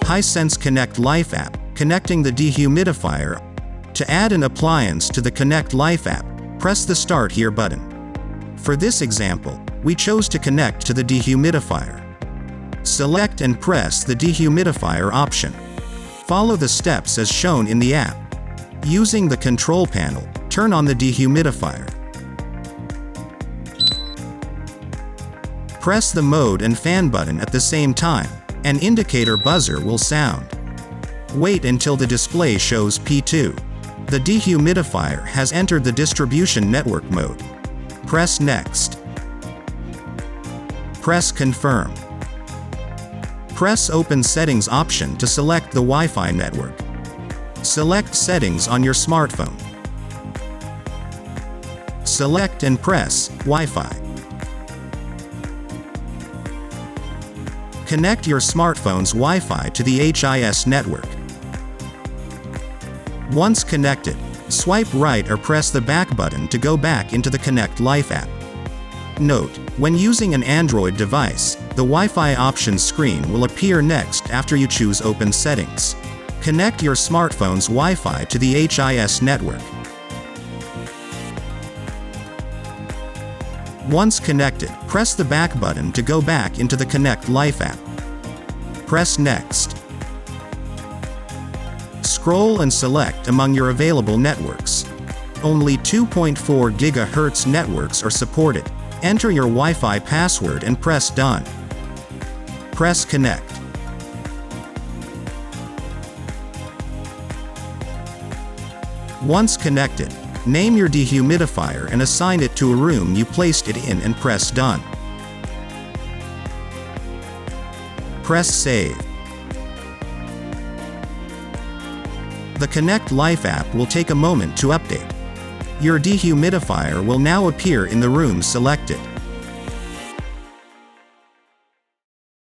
Hisense Connect Life app, connecting the dehumidifier. To add an appliance to the Connect Life app, press the Start Here button. For this example, we chose to connect to the dehumidifier. Select and press the dehumidifier option. Follow the steps as shown in the app. Using the control panel, turn on the dehumidifier. Press the mode and fan button at the same time. An indicator buzzer will sound. Wait until the display shows P2. The dehumidifier has entered the distribution network mode. Press Next. Press Confirm. Press Open Settings option to select the Wi-Fi network. Select Settings on your smartphone. Select and press Wi-Fi. Connect your smartphone's Wi-Fi to the HIS network. Once connected, swipe right or press the back button to go back into the Connect Life app. Note, when using an Android device, the Wi-Fi options screen will appear next after you choose Open Settings. Connect your smartphone's Wi-Fi to the HIS network. Once connected, press the back button to go back into the Connect Life app. Press Next. Scroll and select among your available networks. Only 2.4 GHz networks are supported. Enter your Wi-Fi password and press Done. Press Connect. Once connected, name your dehumidifier and assign it to a room you placed it in and press Done. Press Save. The Connect Life app will take a moment to update. Your dehumidifier will now appear in the room selected.